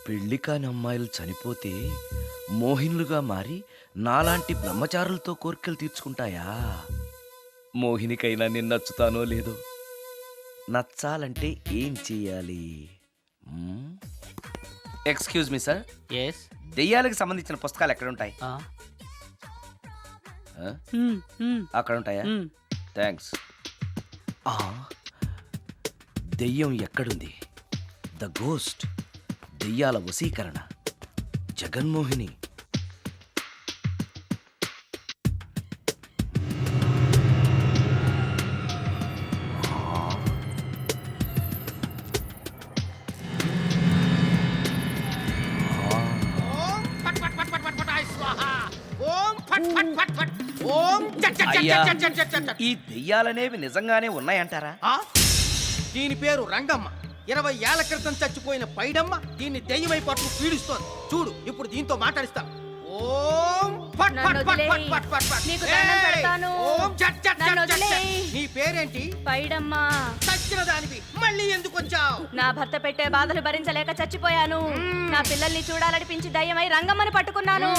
పెళ్లి కాని అమ్మాయిలు చనిపోతే మోహినులుగా మారి నాలాంటి బ్రహ్మచారులతో కోర్కెలు తీర్చుకుంటాయా? మోహినికైనా నేను నచ్చుతానో లేదో. నచ్చాలంటే ఏం చెయ్యాలి? Excuse me sir, yes. దెయ్యాలకు సంబంధించిన పుస్తకాలు ఎక్కడుంటాయి? అక్కడ ఉంటాయా? థ్యాంక్స్. దెయ్యం ఎక్కడుంది? ద గోస్ట్, దెయ్యాల వశీకరణ, జగన్మోహిని. అయ్యా, ఈ దెయ్యాలనేవి నిజంగానే ఉన్నాయంటారా? దీని పేరు రంగమ్మ. 20 ఏళ్ల క్రితం చచ్చిపోయిన పైడమ్మ దీన్ని దెయ్యమై పట్టు పీడిస్తోంది. చూడు, ఇప్పుడు దీంతో మాట్లాడిస్తా. ఓం ఫట్ ఫట్ ఫట్ ఫట్ ఫట్ ఫట్ ఫట్. నీకు దండం పెడతాను. ఓం చట్ చట్ నన్ను చట్ చట్. వదిలేయ్. నీ పేరేంటి? పైడమ్మా. చచ్చిన దానివి మళ్ళీ ఎందుకు వచ్చావు? నా భర్త పెట్టే బాధలు భరించలేక చచ్చిపోయాను. నా పిల్లల్ని చూడాలనిపించి దయ్యమై రంగమ్మని పట్టుకున్నాను.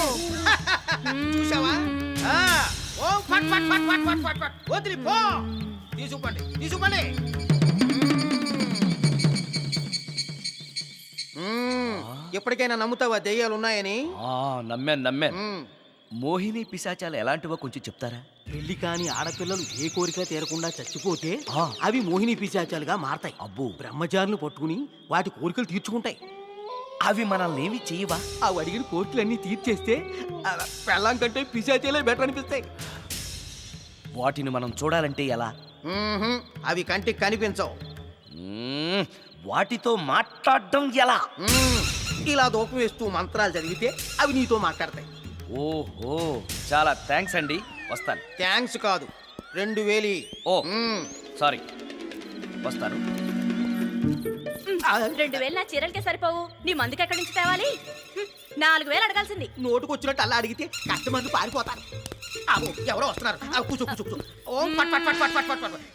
చూసావా? ఆ, ఓం ఫట్ ఫట్ ఫట్ ఫట్ ఫట్ ఫట్ ఫట్. వదిలి పో. తీసుకుపండి, తీసుకుపండి. ఎప్పటికైనా నమ్ముతావా దెయ్యాలు ఉన్నాయని? నమ్మాను. మోహిని పిశాచాలు ఎలాంటివో కొంచెం చెప్తారా? పెళ్లి కాని ఆడపిల్లలు ఏ కోరిక తీరకుండా చచ్చిపోతే అవి మోహిని పిశాచాలుగా మారతాయి. అబ్బో, బ్రహ్మచారులు పట్టుకుని వాటి కోరికలు తీర్చుకుంటాయి. అవి మనల్ని ఏమి చేయవా? అవి అడిగిన కోరికలన్నీ తీర్చేస్తే పెళ్ళాం కంటే పిశాచాలే బెటర్ అనిపిస్తాయి. వాటిని మనం చూడాలంటే ఎలా? అవి కంటికి కనిపించవు. వాటితో మాట్లాడడం ఎలా? ఇలా దూపం వేస్తూ మంత్రాలు చదివితే అవి నీతో మాట్లాడతాయి. ఓహో, చాలా థ్యాంక్స్ అండి. వస్తాను. థ్యాంక్స్ కాదు, 2000. ఓ సారీ, వస్తాను. 2000 నా చీరలకే సరిపోవు. నీ మందుకి ఎక్కడి నుంచి తేవాలి? 4000 అడగాల్సింది. నోటుకొచ్చినట్టు అలా అడిగితే కస్టమర్లు పారిపోతారు. అబ్బో, ఎవరో వస్తున్నారు. కూర్చో కూర్చో కూర్చో. ఓం ఫట్ ఫట్ ఫట్ ఫట్ ఫట్ ఫట్ ఫట్.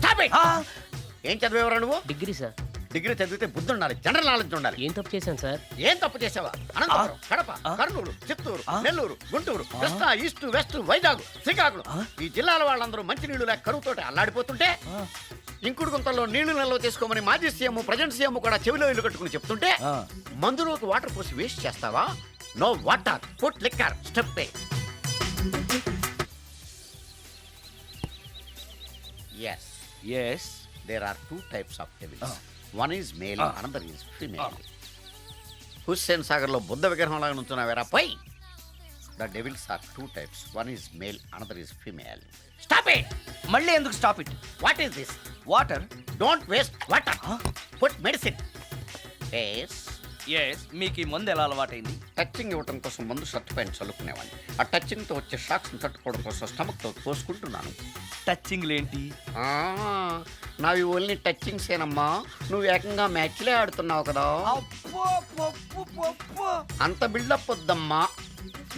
Stop it! ఏం చదివేవరా నువ్వు? Degree sir. డిగ్రీ చదివితే బుద్ధి ఉండాలి, జనరల్ నాలెడ్జ్ ఉండాలి. ఏం తప్పు చేశాను సార్? ఏం తప్పు చేసావా? అనంతపురం, కడప, కర్నూలు, చిత్తూరు, నెల్లూరు, గుంటూరు, కృష్ణా, ఈస్ట్, వెస్ట్, వైజాగ్, శ్రీకాకుళం, ఈ జిల్లాల వాళ్ళందరూ మంచినీళ్లు లేక కరువుతోటి అల్లాడిపోతుంటే ఇంకుడు గుంతల్లో నీళ్లు నిల్వ చేసుకోమని మాజీ సీఎం, ప్రజెంట్ సీఎం కూడా చెవిలో ఇల్లు కట్టుకుని చెప్తుంటే మందులోకి వాటర్ పోసి వేస్ట్ చేస్తావా? No water, put liquor, step. Yes. There are 2 types of devils. One is male, another is female. Hussain Sagar లో బుద్ధ విగ్రహం లాగా నుంచున్నావేరా పై. The devils are 2 types. One is male, another is female. Stop it! మళ్ళీ ఎందుకు stop it? What is this? Water. Don't waste water. Put medicine. Yes. మీకు ఈ మందు ఎలా అలవాటైంది? టచింగ్ ఇవ్వటం కోసం ముందు షర్ట్ పైన చల్లుకునేవాడిని. ఆ టచింగ్ తో వచ్చే షాక్స్ తట్టుకోవడం కోసం స్టమక్ తో పోసుకుంటున్నాను. టచింగ్ లేంటి? నావి ఓన్లీ టచింగ్స్ ఏనమ్మా. నువ్వు ఏకంగా మ్యాచ్లే ఆడుతున్నావు కదా. అంత బిల్డప్ వద్దమ్మా.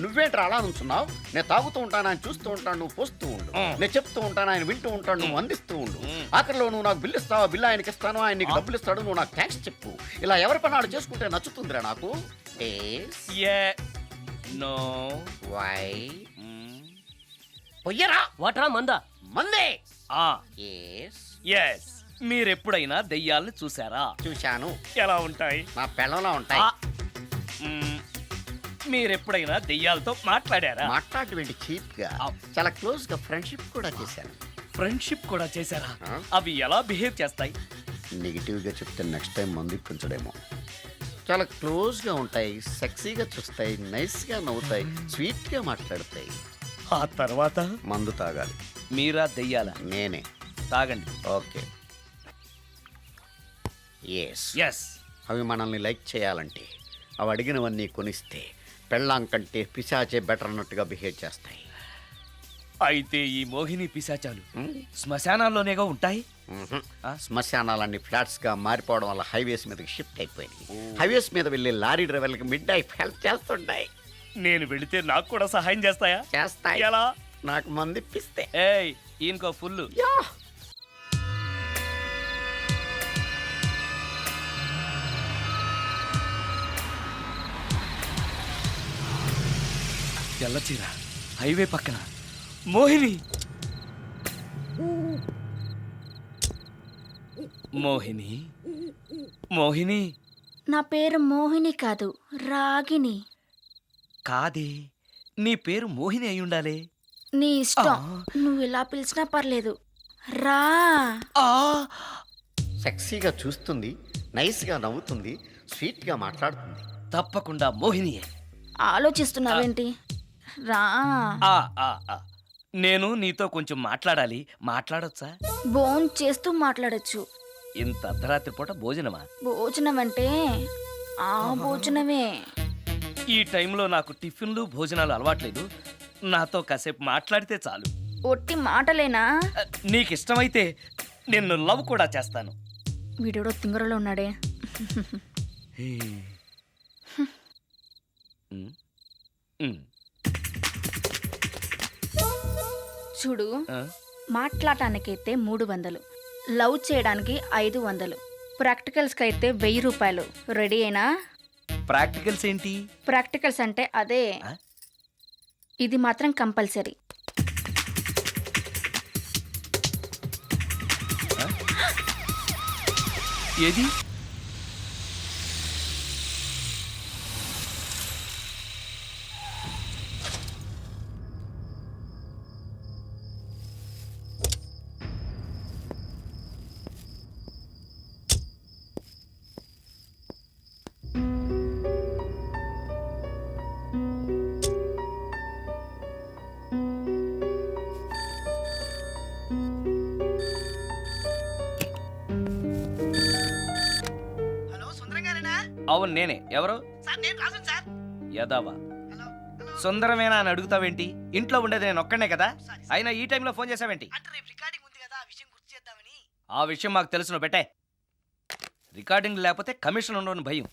నువ్వేంట్రా అలా నుంచున్నావు? నేను తాగుతూ ఉంటాను, ఆయన చూస్తూ ఉంటాను, నువ్వు పోస్తూ ఉండు. నేను చెప్తూ ఉంటాను, ఆయన వింటూ ఉంటాడు, నువ్వు అందిస్తూ ఉండు. ఆఖరిలో నువ్వు నాకు బిల్లు ఇస్తావా, బిల్లు ఆయనకి ఇస్తాను, ఆయన నీకు డబ్బులు ఇస్తాడు, నువ్వు నాకు థ్యాంక్స్ చెప్పు. ఇలా ఎవరి పని ఆడు చేసుకుంటే నచ్చుతుందిరా నాకు. నో. వై? పొయ్యరా. వాటరా మందా? మందే. మీరెప్పుడైనా దెయ్యాలను చూసారా? చూశాను. ఎలా ఉంటాయి? నా పెళ్ళంలా ఉంటాయి. మీరెప్పుడైనా దెయ్యాలతో మాట్లాడారా? మాట్లాడేటువంటి చీప్ గా, చాలా క్లోజ్ గా ఫ్రెండ్షిప్ కూడా చేశాను. ఫ్రెండ్షిప్ కూడా చేశారా? అవి ఎలా బిహేవ్ చేస్తాయి? నెగిటివ్ గా చెప్తే నెక్స్ట్ టైం మందు ఇప్పించడేమో. చాలా క్లోజ్ గా ఉంటాయి, సెక్సీగా చూస్తాయి, నైస్ గా నవ్వుతాయి, స్వీట్ గా మాట్లాడతాయి. ఆ తర్వాత మందు తాగాలి. మీరా దెయ్యాల? నేనే. తాగండి. ఓకే. ఎస్. అవి మనల్ని లైక్ చేయాలంటే అవి అడిగినవన్నీ కొనిస్తే పెళ్ళాం కంటే పిశాచే బెటర్ అన్నట్టుగా బిహేవ్ చేస్తాయి. అయితే ఈ మోహిని పిశాచాలు శ్మశానాల్లోనేగా ఉంటాయి? శ్మశానాలన్నీ ఫ్లాట్స్ గా మారిపోవడం వల్ల హైవేస్ మీదకి షిఫ్ట్ అయిపోయింది. హైవేస్ మీద వెళ్ళే లారీ డ్రైవర్లకి మిడ్ నైట్ హెల్ప్ చేస్తుంటాయి. నేను వెళితే నాకు కూడా సహాయం చేస్తాయా? చేస్తాయి. ఎలా? నాకు మంది ఇప్పిస్తే. ఈయనకో ఫుల్. తెల్లచీర హైవే పక్కన మోహిని మోహిని మోహిని నా పేరు మోహిని కాదు, రాగిని. కాదే, నీ పేరు మోహిని అయి ఉండాలి. నీ ఇష్టం, నువ్వు ఇలా పిలిచినా పర్లేదు. రా. సెక్సీగా చూస్తుంది, నైస్గా నవ్వుతుంది, స్వీట్గా మాట్లాడుతుంది. తప్పకుండా మోహినియే. ఆలోచిస్తున్నావేంటి? రా. ఆ, ఆ, ఆ. నేను నీతో కొంచెం మాట్లాడాలి. మాట్లాడొచ్చా? బోన్ చేస్తూ మాట్లాడొచ్చు. ఇంత అర్ధరాత్రి పూట భోజనమా? భోజనం అంటే ఆ భోజనమే. ఈ టైంలో నాకు టిఫిన్లు భోజనాలు అలవాట్లేదు. నాతో కాసేపు మాట్లాడితే చాలు. ఒట్టి మాటలేనా? నీకిష్టమైతే నిన్ను లవ్ కూడా చేస్తాను. వీడెవడో తింగరలో ఉన్నాడే. చూడు, మాట్లాడటానికైతే 300, లవ్ చేయడానికి 500, ప్రాక్టికల్స్కి అయితే 1000 రూపాయలు. రెడీ అయినా? ప్రాక్టికల్స్ ఏంటి? ప్రాక్టికల్స్ అంటే అదే. ఇది మాత్రం కంపల్సరీ. ఏది? అవును నేనే. ఎవరు? యదావా సుందరమేనా అని అడుగుతావేంటి? ఇంట్లో ఉండేది నేను ఒక్కనే కదా. అయినా ఈ టైంలో ఫోన్ చేసావేంటి? ఆ విషయం మాకు తెలుసును పెట్టే. రికార్డింగ్ లేకపోతే కమిషన్ ఉండవని భయం.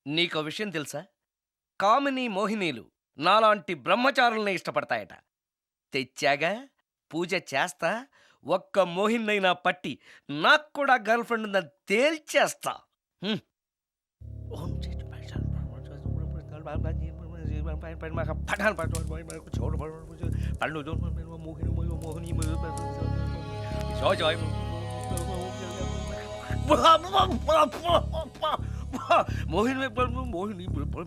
నీకో విషయం తెలుసా? కామిని మోహినీలు నాలాంటి బ్రహ్మచారుల్ని ఇష్టపడతాయట. తెచ్చాగా, పూజ చేస్తా, ఒక్క మోహినైనా పట్టి నాకు కూడా గర్ల్ ఫ్రెండ్ ఉందని తేల్చేస్తా. మోహిని మోహిని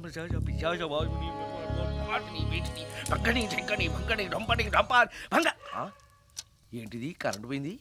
ఏంటిది? కరెంట్ పోయింది.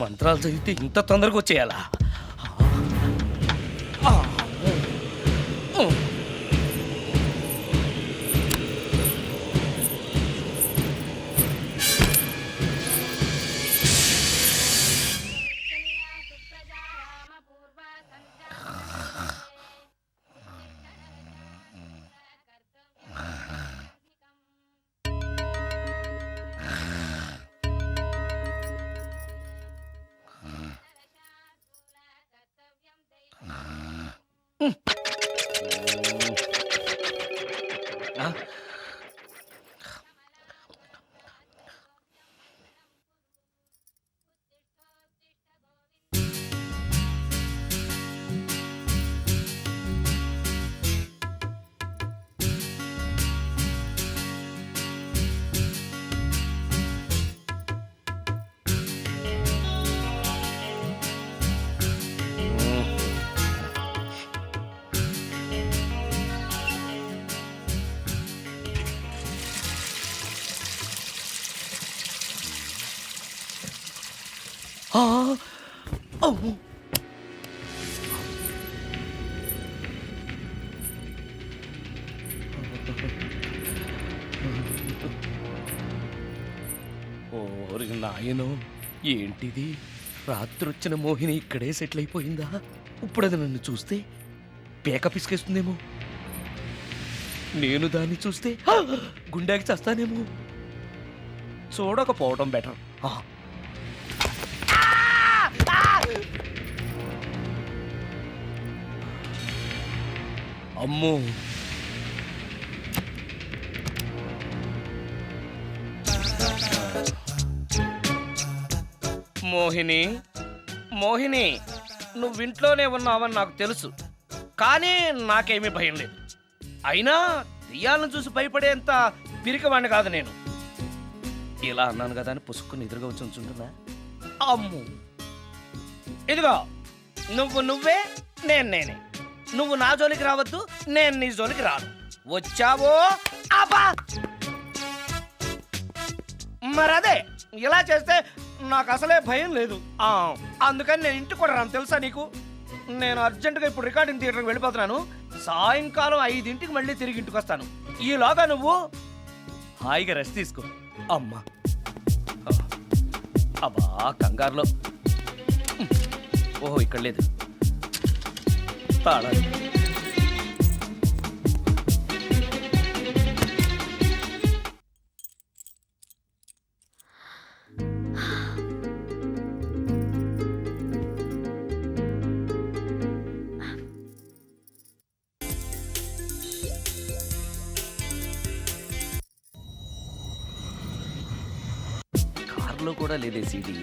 మంత్రాలు చదివితే ఇంత తొందరగా వచ్చేయాలా? అమ్మో. ఓరి నాయనో, ఏంటిది? రాత్రొచ్చిన మోహిని ఇక్కడే సెటిల్ అయిపోయిందా? ఇప్పుడు అది నన్ను చూస్తే పేక పిసికేస్తుందేమో. నేను దాన్ని చూస్తే గుండెకి చస్తానేమో. చూడకపోవడం బెటర్. అమ్మో, మోహిని, మోహిని, నువ్వు ఇంట్లోనే ఉన్నావని నాకు తెలుసు, కానీ నాకేమీ భయం లేదు. అయినా దెయ్యాలను చూసి భయపడేంత పిరికివాణ్ణి కాదు నేను. ఇలా అన్నాను కదా అని పుసుక్కుని ఎదురుగా వచ్చి ఉంచుంటున్నా. అమ్ము, ఇదిగో, నువ్వే, నేనే. నువ్వు నా జోలికి రావద్దు, నేను నీ జోలికి రాను. వచ్చావో అబ్బా! మరదే, ఇలా చేస్తే నాకు అసలే భయం లేదు. అందుకని నేను ఇంటికి కూడా రాను, తెలుసా నీకు? నేను అర్జెంటుగా ఇప్పుడు రికార్డింగ్ థియేటర్కి వెళ్ళిపోతున్నాను. సాయంకాలం 5 మళ్ళీ తిరిగి ఇంటికి వస్తాను. ఈలోగా నువ్వు హాయిగా రెస్ట్ తీసుకో. అమ్మా, అబ్బా, కంగారులో. ఓహో, ఇక్కడ లేదు తాళాలు. కార్లో కూడా లేదే సీడీ.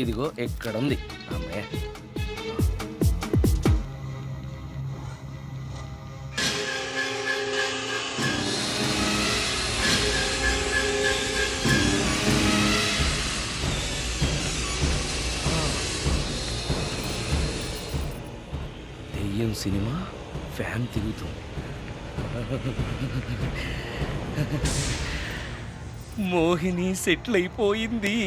ఇదిగో ఎక్కడుంది అమ్మాయి. దెయ్యం సినిమా ఫ్యాన్ తిరుగుతుంది. మోహిని సెటిల్ అయిపోయింది.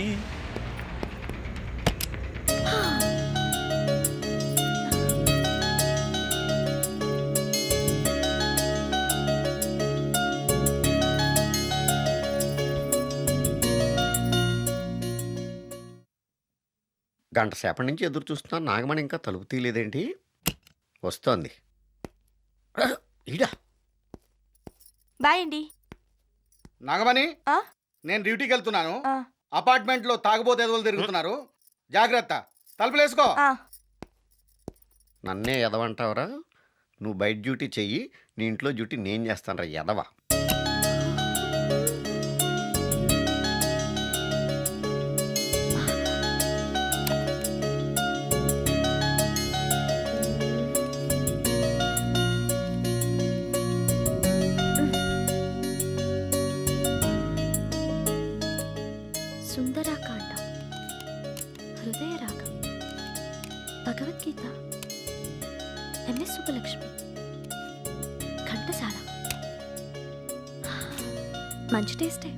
గంట సేపటి నుంచి ఎదురు చూస్తున్నాను, నాగమణి ఇంకా తలుపు తీయలేదేంటి? వస్తోంది. ఈడా బాయ్ అండి. నాగమణి, ఆ? నేను డ్యూటీకి వెళ్తున్నాను. ఆ. అపార్ట్మెంట్ లో తాగుబోతు ఎదవలు తిరుగుతున్నారు, జాగ్రత్త. తలుపులేసుకో. నన్నే ఎదవంటావురా? నువ్వు బయట డ్యూటీ చెయ్యి, నీ ఇంట్లో డ్యూటీ నేను చేస్తాను రా ఎదవా. సుందరాకాండ, హృదయ రాగం, భగవద్గీత, ఎంఎస్ సుబ్బలక్ష్మి, ఘంటసాల. మంచి టేస్టే.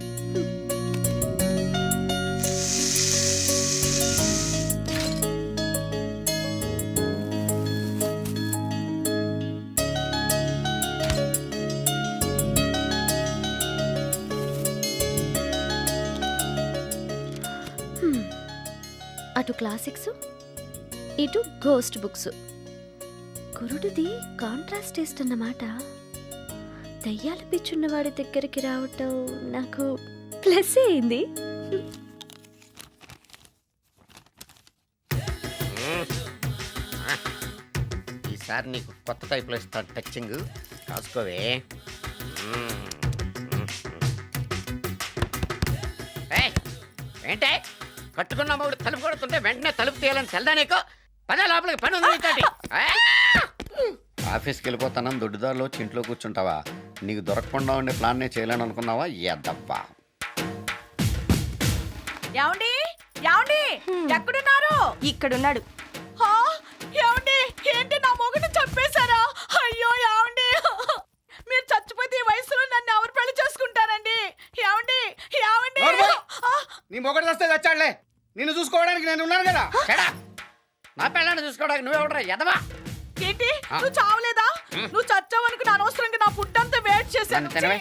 అటు క్లాసిక్స్, ఇటు గోస్ట్ బుక్స్. కురుడిది కాంట్రాస్ట్ టేస్ట్ అన్నమాట. దయ్యాల పిచ్చున్నవాడి దగ్గరికి రావటం నాకు ప్లస్ అయింది. ఈసారి నీకు కొత్త టైప్లో ఇస్తాను టచ్చింగ్, రాసుకోవే. ఏంటే కట్టుకున్న మూడు తలుపు కొడుతుంటే వెంటనే తలుపు తీయాలని తెల్దా నీకు? పదే లోపలికి పని ఉంది నీతోటి. ఆఫీస్కి వెళ్ళిపోతానని దొడ్డిదారిలో ఇంట్లో కూర్చుంటావా? నీకు దొరకకుండా ఉండే ప్లాన్ నేను చేయలేను అనుకున్నావా? ఎద్దబ్బా. ఏమండి, ఏమండి, ఎక్కడున్నారు? ఇక్కడున్నాడు. ఏమండి, ఏంటి నా మొగుడు చంపేశారా? అయ్యో ఏమండి. నీ మొగడు వస్తే చచ్చాడులే, నిన్ను చూసుకోవడానికి నేను ఉన్నాను కదా. చెడా నా పిల్లని చూసుకోవడానికి నువ్వెవడరా ఎదవా? ఏంటి నువ్వు చావలేదా? నువ్వు చచ్చావనుకుని అనవసరంగా నా ఫుడ్ అంతా వేస్ట్ చేశాను. తినవే